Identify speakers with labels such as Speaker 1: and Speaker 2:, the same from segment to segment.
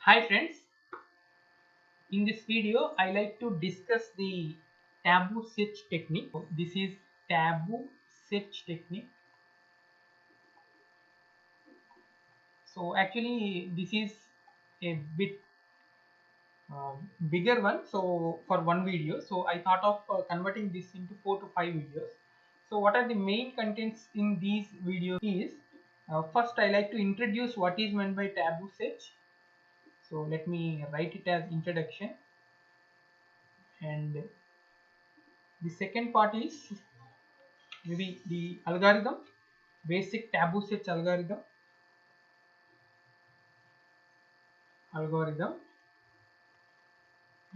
Speaker 1: Hi friends, in this video I like to discuss the taboo search technique. This is taboo search technique. So actually this is a bit bigger one, so for one video, so I thought of converting this into 4 to 5 videos. So what are the main contents in these videos is, first I like to introduce what is meant by taboo search. So let me write it as introduction, and the second part is maybe the algorithm, basic taboo search algorithm,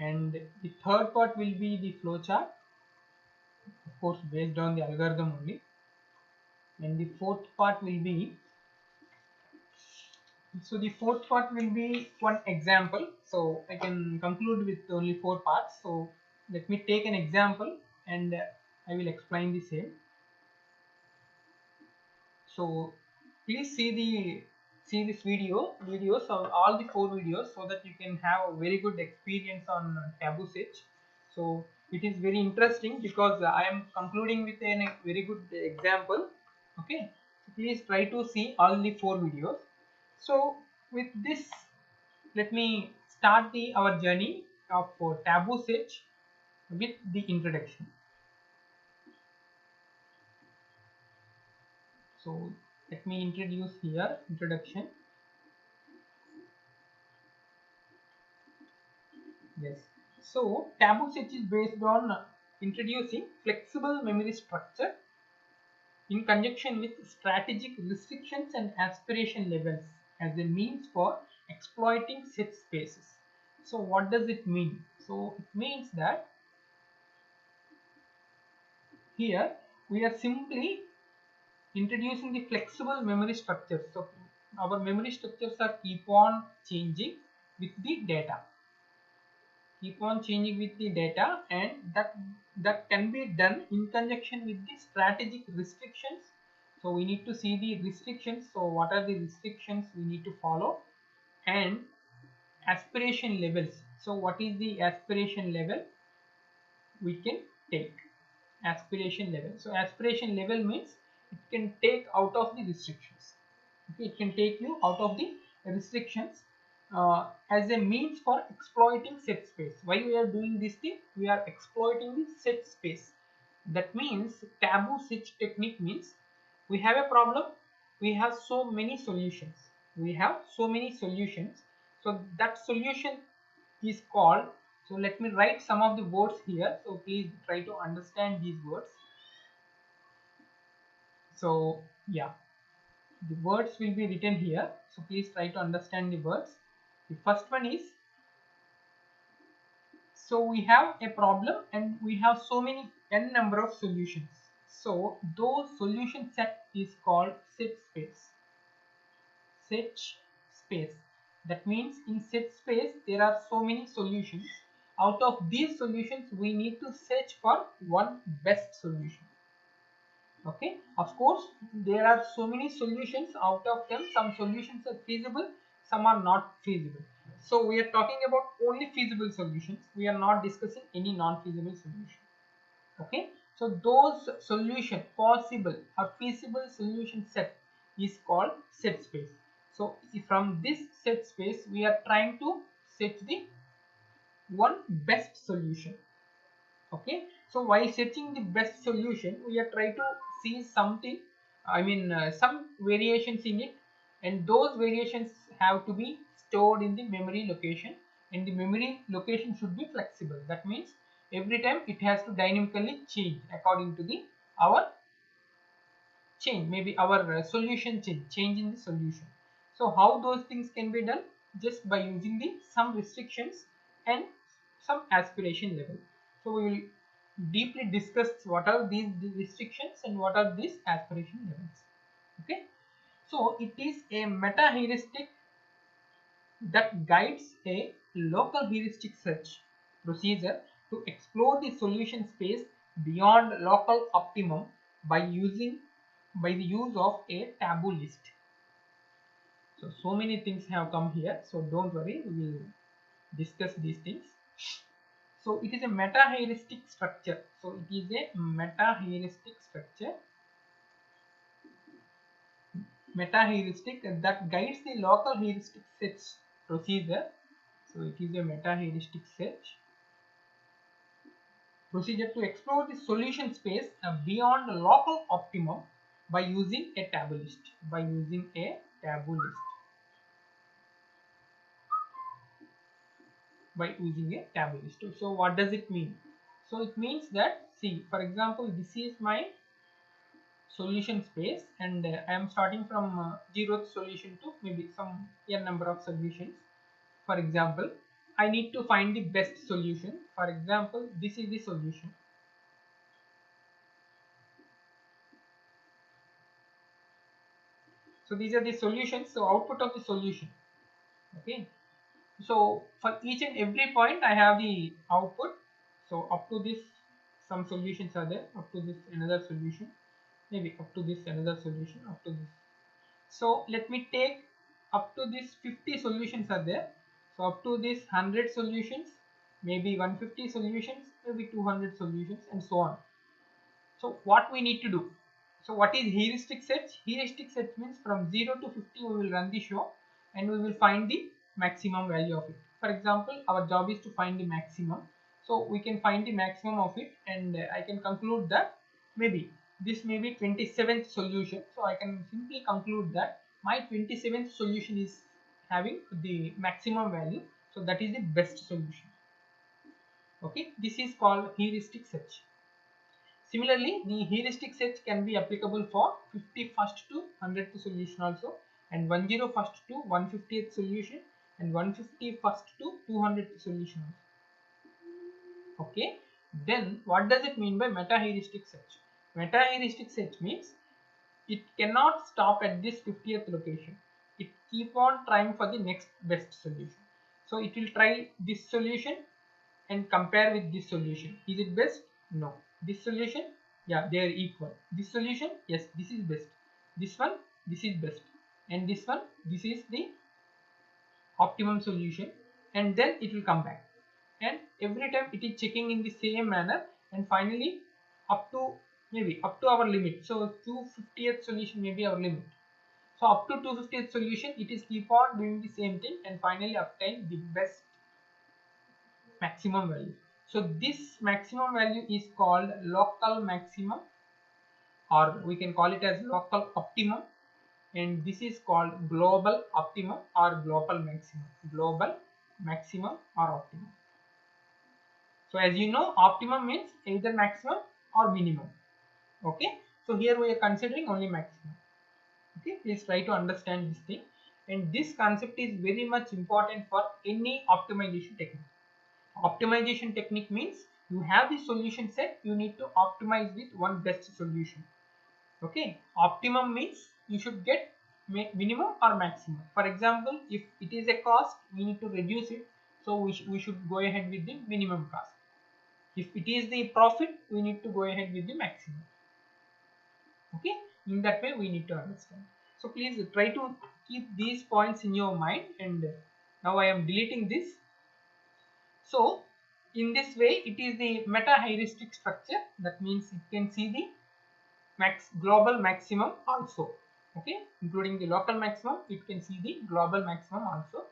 Speaker 1: and the third part will be the flowchart, of course based on the algorithm only, and the fourth part will be, so the fourth part will be one example. So I can conclude with only 4 parts. So let me take an example and I will explain the same. So please see this videos of all the 4 videos, so that you can have a very good experience on taboo search. So it is very interesting because I am concluding with a very good example. Okay, so please try to see all the 4 videos. So with this, let me start the our journey of taboo search with the introduction. So let me introduce here introduction. Yes. So taboo search is based on introducing flexible memory structure in conjunction with strategic restrictions and aspiration levels as a means for exploiting set spaces. So what does it mean? So it means that here we are simply introducing the flexible memory structures. So our memory structures are keep on changing with the data. Keep on changing with the data, and that can be done in conjunction with the strategic restrictions. So we need to see the restrictions. So what are the restrictions we need to follow, and aspiration levels. So what is the aspiration level we can take? Aspiration level. So aspiration level means it can take out of the restrictions. Okay, it can take you out of the restrictions as a means for exploiting set space. Why we are doing this thing? We are exploiting the set space. That means taboo search technique means we have a problem, we have so many solutions. We have so many solutions. So that solution is called, so let me write some of the words here. So please try to understand these words. So yeah, the words will be written here, so please try to understand the words. The first one is, so we have a problem and we have so many n number of solutions, so those solution set is called set space. Set space, that means in set space there are so many solutions. Out of these solutions we need to search for one best solution. Okay, of course there are so many solutions. Out of them some solutions are feasible, some are not feasible. So we are talking about only feasible solutions, we are not discussing any non-feasible solution. Okay, so those solution, possible or feasible solution set is called set space. So from this set space we are trying to set the one best solution. Okay, so while searching the best solution we are trying to see something, some variations in it, and those variations have to be stored in the memory location, and the memory location should be flexible. That means every time it has to dynamically change according to the our change, maybe our solution change in the solution. So how those things can be done? Just by using the some restrictions and some aspiration level. So we will deeply discuss what are these restrictions and what are these aspiration levels. Okay, so it is a meta heuristic that guides a local heuristic search procedure to explore the solution space beyond local optimum by the use of a taboo list. So many things have come here, so don't worry, we will discuss these things. So it is a meta heuristic structure. So it is a meta heuristic structure, meta heuristic that guides the local heuristic search procedure. So it is a meta heuristic search procedure to explore the solution space beyond the local optimum by using a taboo list. By using a taboo list. By using a taboo list. So what does it mean? So it means that, see, for example, this is my solution space, and I am starting from 0th solution to maybe some n number of solutions. For example, I need to find the best solution. For example, this is the solution. So these are the solutions, so output of the solution. Okay, so for each and every point I have the output. So up to this some solutions are there, up to this another solution, maybe up to this another solution, up to this. So let me take up to this 50 solutions are there. So up to this 100 solutions, maybe 150 solutions, maybe 200 solutions, and so on. So what we need to do? So what is heuristic search? Heuristic search means from 0 to 50 we will run the show and we will find the maximum value of it. For example, our job is to find the maximum. So we can find the maximum of it, and I can conclude that maybe this may be 27th solution. So I can simply conclude that my 27th solution is having the maximum value. So that is the best solution. Okay, this is called heuristic search. Similarly, the heuristic search can be applicable for 51st to 100th solution also, and 101st to 150th solution, and 151st to 200th solution also. Okay, then what does it mean by meta heuristic search? Meta heuristic search means it cannot stop at this 50th location. It keep on trying for the next best solution. So it will try this solution and compare with this solution. Is it best? No. This solution? Yeah, they are equal. This solution? Yes, this is best. This one? This is best. And this one? This is the optimum solution. And then it will come back. And every time it is checking in the same manner, and finally up to maybe up to our limit. So 250th solution may be our limit. So up to 250th solution, it is keep on doing the same thing and finally obtain the best maximum value. So this maximum value is called local maximum, or we can call it as local optimum, and this is called global optimum or global maximum. Global maximum or optimum. So as you know, optimum means either maximum or minimum. Okay, so here we are considering only maximum. Okay, please try to understand this thing, and this concept is very much important for any optimization technique. Optimization technique means you have the solution set, you need to optimize with one best solution. Okay, optimum means you should get minimum or maximum. For example, if it is a cost, we need to reduce it, so we should go ahead with the minimum cost. If it is the profit, we need to go ahead with the maximum. Okay, in that way we need to understand. So please try to keep these points in your mind, and now I am deleting this. So in this way, it is the meta heuristic structure. That means you can see the global maximum also. Okay, including the local maximum, it can see the global maximum also.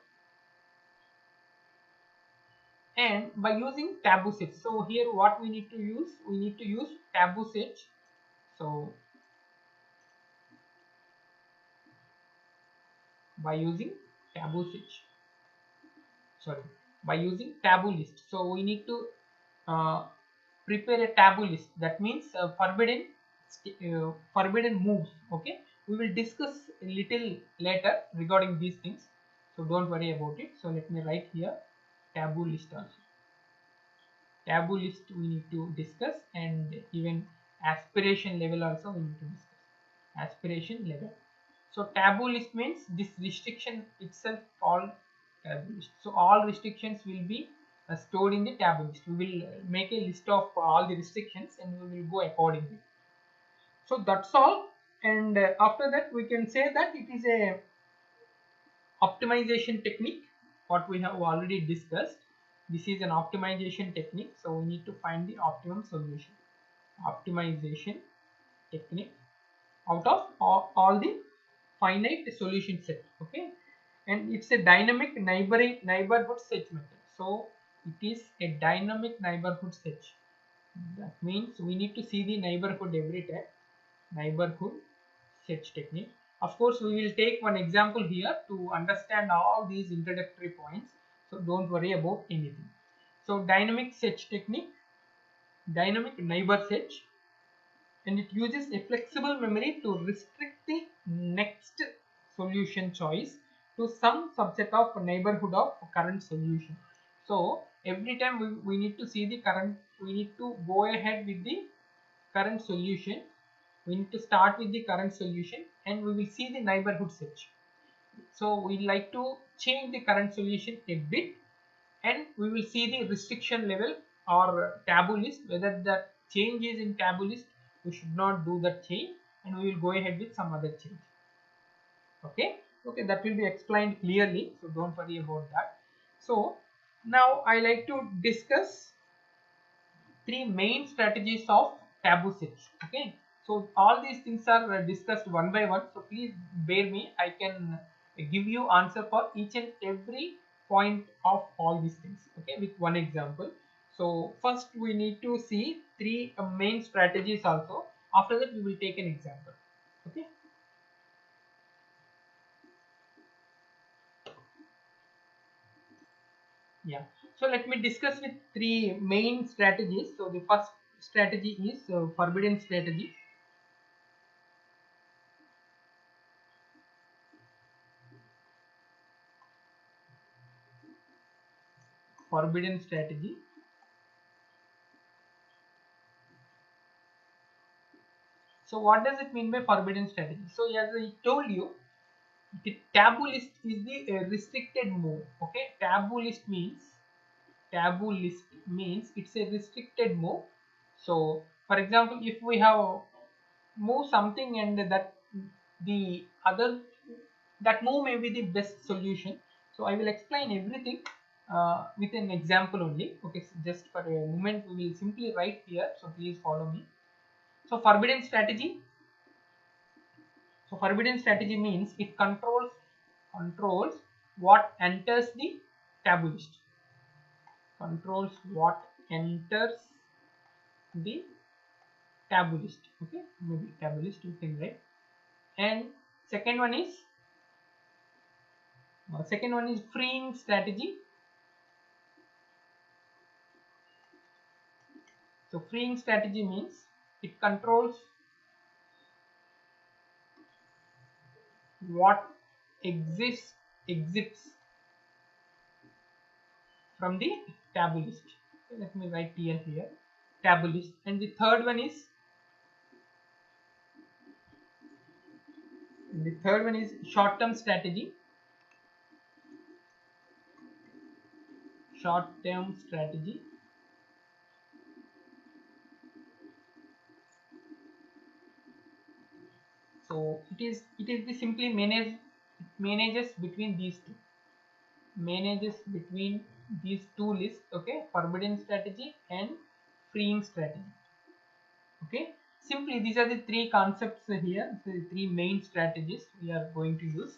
Speaker 1: And by using taboo search, so here what we need to use? We need to use taboo search. So by using taboo search, sorry, by using taboo list. So we need to prepare a taboo list. That means forbidden moves. Okay, we will discuss a little later regarding these things, so don't worry about it. So let me write here taboo list also. Taboo list we need to discuss, and even aspiration level also we need to discuss. Aspiration level. So taboo list means this restriction itself called taboo list. So all restrictions will be stored in the taboo list. We will make a list of all the restrictions and we will go accordingly. So that's all, and after that we can say that it is a optimization technique, what we have already discussed. This is an optimization technique, so we need to find the optimum solution. Optimization technique out of all the finite solution set. Okay, and it's a dynamic neighborhood search method. So it is a dynamic neighborhood search. That means we need to see the neighborhood every time. Neighborhood search technique. Of course, we will take one example here to understand all these introductory points. So don't worry about anything. So dynamic search technique, dynamic neighbor search, and it uses a flexible memory to restrict the next solution choice to some subset of neighborhood of current solution. So every time we need to see the current, we need to go ahead with the current solution. We need to start with the current solution and we will see the neighborhood search. So we like to change the current solution a bit and we will see the restriction level or taboo list. Whether the change is in taboo list, we should not do that change and we will go ahead with some other change. Okay, that will be explained clearly, so don't worry about that. So now I like to discuss three main strategies of taboo search. Okay, so all these things are discussed one by one, so please bear me. I can give you answer for each and every point of all these things, okay, with one example. So first we need to see three main strategies also. After that we will take an example. Okay, yeah, so let me discuss with three main strategies. So the first strategy is forbidden strategy. Forbidden strategy. So what does it mean by forbidden strategy? So as I told you, the taboo list is the restricted move. Okay, taboo list means it's a restricted move. So for example, if we have move something and that the other, that move may be the best solution. So I will explain everything with an example only. Okay, so just for a moment we will simply write here. So please follow me. So forbidden strategy. So forbidden strategy means it controls what enters the taboo list. Controls what enters the taboo list. Okay, maybe taboo list you can write. And second one is freeing strategy. So freeing strategy means it controls what exits from the taboo list. Okay, let me write TL here, taboo list. And the third one is short-term strategy. Short-term strategy. So it is the simply manages between these two. Manages between these two lists. Okay, forbidden strategy and freeing strategy. Okay, simply these are the three concepts here. So the three main strategies we are going to use.